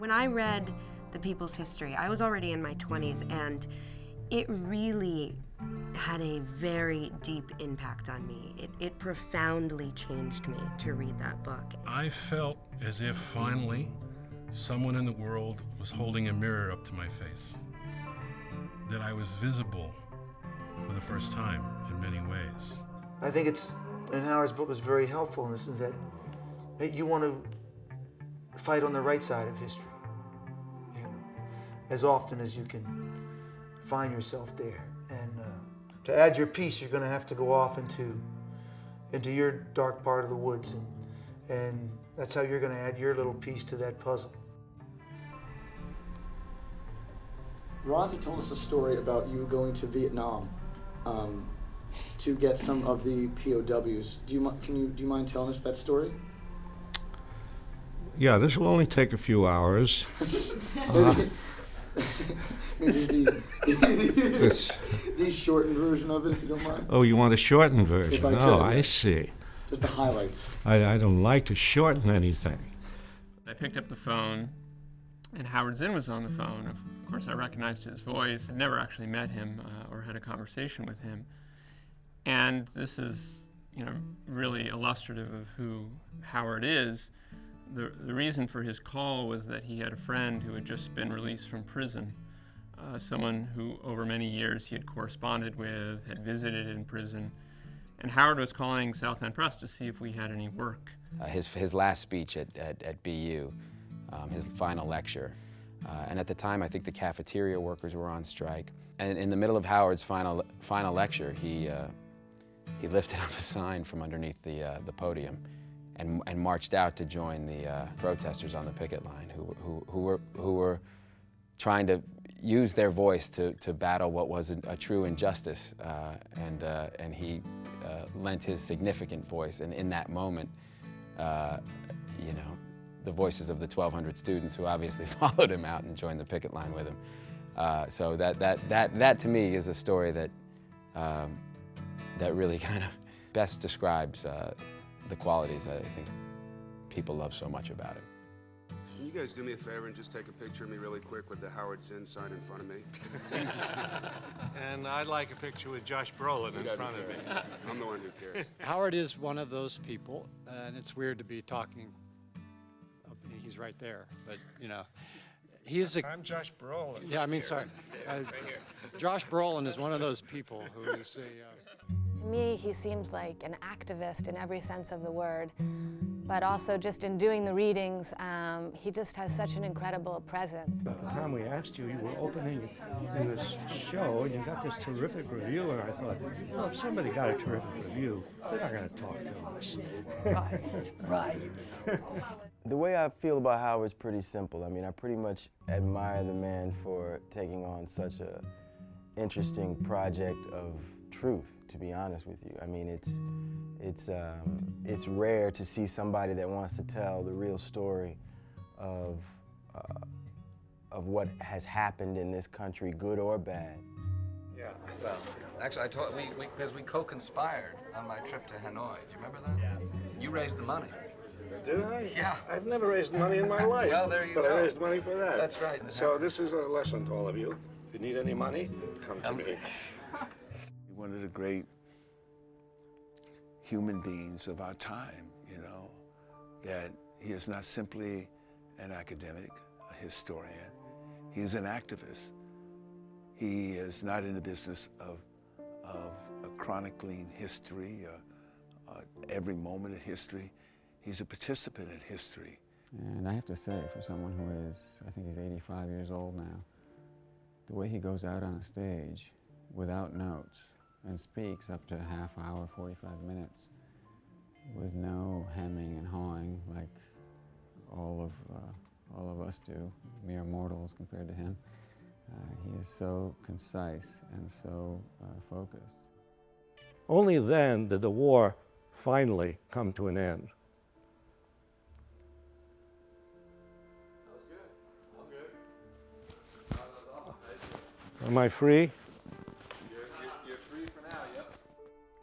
When I read The People's History, I was already in my 20s, and it really had a very deep impact on me. It profoundly changed me to read that book. I felt as if finally someone in the world was holding a mirror up to my face, that I was visible for the first time in many ways. I think and Howard's book is very helpful in the sense that you want to fight on the right side of history, as often as you can find yourself there. And to add your piece, you're going to have to go off into your dark part of the woods, and that's how you're going to add your little piece to that puzzle. Rosie told us a story about you going to Vietnam to get some of the POWs. Do you mind telling us that story? Yeah, this will only take a few hours. Maybe the shortened version of it, if you don't mind. Oh, you want a shortened version? If I could, Oh, yeah. I see. Just the highlights. I don't like to shorten anything. I picked up the phone, and Howard Zinn was on the phone. Of course, I recognized his voice. I'd never actually met him or had a conversation with him. And this is, really illustrative of who Howard is. The reason for his call was that he had a friend who had just been released from prison, someone who over many years he had corresponded with, had visited in prison. And Howard was calling South End Press to see if we had any work. His last speech at BU, his final lecture. And at the time, I think the cafeteria workers were on strike. And in the middle of Howard's final lecture, he lifted up a sign from underneath the podium and marched out to join the protesters on the picket line who were trying to use their voice to battle what was a true injustice. And he lent his significant voice. And in that moment, the voices of the 1,200 students who obviously followed him out and joined the picket line with him. So that to me is a story that really kind of best describes the qualities that I think people love so much about him. Can you guys do me a favor and just take a picture of me really quick with the Howard Zinn sign in front of me? And I'd like a picture with Josh Brolin in front of me. I'm the one who cares. Howard is one of those people, and it's weird to be talking. He's right there, but he's I'm Josh Brolin. Yeah, I mean, sorry. Josh Brolin is one of those people who is To me, he seems like an activist in every sense of the word, but also just in doing the readings, he just has such an incredible presence. At the time we asked you, you were opening in this show, and you got this terrific review, and I thought, well, if somebody got a terrific review, they're not going to talk to us. right. The way I feel about Howard is pretty simple. I mean, I pretty much admire the man for taking on such a interesting project of truth, to be honest with you. I mean, it's rare to see somebody that wants to tell the real story of what has happened in this country, good or bad. Yeah. Well, actually, because we co-conspired on my trip to Hanoi. Do you remember that? Yeah. You raised the money. Did I? Yeah. I've never raised money in my life. Well, there you go. go. But I raised money for that. That's right. So this is a lesson to all of you. If you need any money, come to me. One of the great human beings of our time, that he is not simply an academic, a historian. He's an activist. He is not in the business of chronicling history, every moment of history. He's a participant in history. And I have to say, for someone who is, I think he's 85 years old now, the way he goes out on a stage without notes and speaks up to a half hour, 45 minutes, with no hemming and hawing like all of us do, mere mortals compared to him. He is so concise and so focused. Only then did the war finally come to an end. Am I free? You're free for now, yep.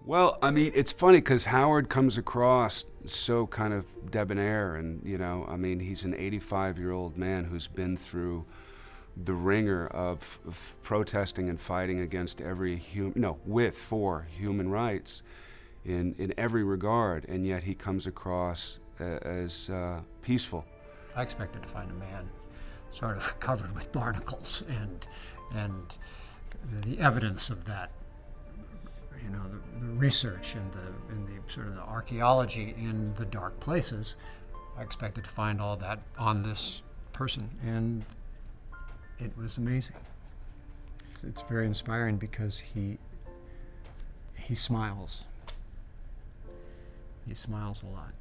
Well, I mean, it's funny because Howard comes across so kind of debonair, and I mean, he's an 85-year-old man who's been through the ringer of protesting and fighting against for human rights in every regard, and yet he comes across as peaceful. I expected to find a man sort of covered with barnacles, and the evidence of that, the research and the sort of the archaeology in the dark places. I expected to find all that on this person, and it was amazing. It's very inspiring because he smiles. He smiles a lot.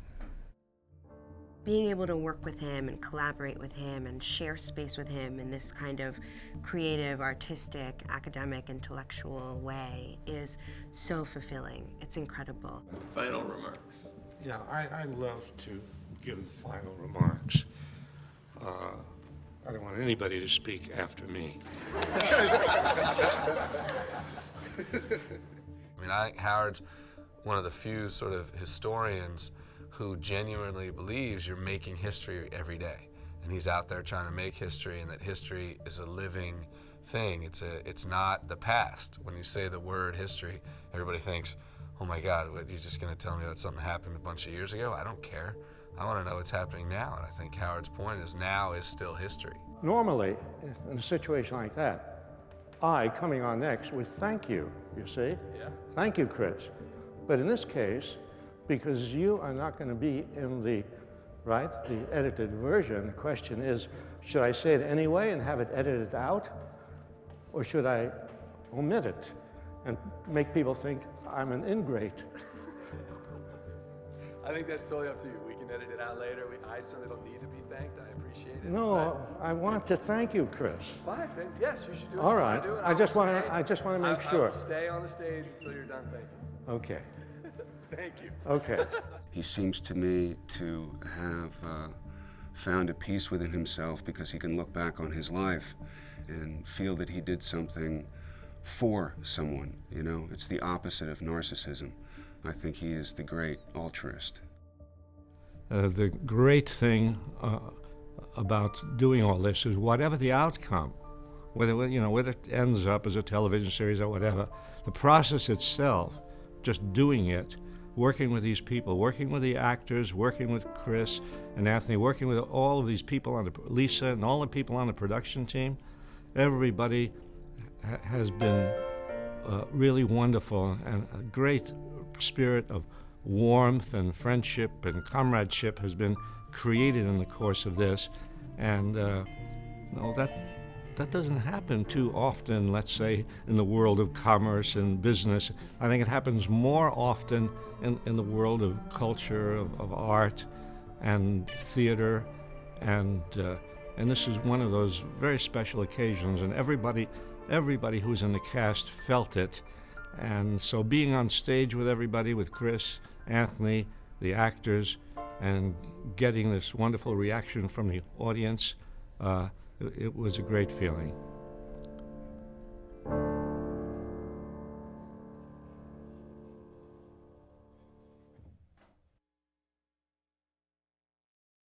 Being able to work with him and collaborate with him and share space with him in this kind of creative, artistic, academic, intellectual way is so fulfilling. It's incredible. Final remarks. Yeah, I love to give final remarks. I don't want anybody to speak after me. I mean, I think Howard's one of the few sort of historians who genuinely believes you're making history every day. And he's out there trying to make history, and that history is a living thing. It's not the past. When you say the word history, everybody thinks, oh my God, what, you're just gonna tell me that something happened a bunch of years ago? I don't care. I wanna know what's happening now. And I think Howard's point is now is still history. Normally, in a situation like that, I, coming on next, would thank you, you see? Yeah. Thank you, Chris. But in this case, because you are not going to be in the edited version, the question is, should I say it anyway and have it edited out? Or should I omit it and make people think I'm an ingrate? I think that's totally up to you. We can edit it out later. I certainly don't need to be thanked. I appreciate it. No, I want to thank you, Chris. Fine, then yes, you should do it. All right. I just want to make sure. I will stay on the stage until you're done. Thank you. Okay. Thank you. Okay. He seems to me to have found a peace within himself because he can look back on his life and feel that he did something for someone. It's the opposite of narcissism. I think he is the great altruist. The great thing about doing all this is whatever the outcome, whether it ends up as a television series or whatever, the process itself, just doing it, working with these people, working with the actors, working with Chris and Anthony, working with all of these people, Lisa and all the people on the production team, everybody has been really wonderful, and a great spirit of warmth and friendship and comradeship has been created in the course of this. And that doesn't happen too often, let's say, in the world of commerce and business. I think it happens more often in the world of culture, of art and theater, and this is one of those very special occasions, and everybody who's in the cast felt it. And so being on stage with everybody, with Chris, Anthony, the actors, and getting this wonderful reaction from the audience, it was a great feeling.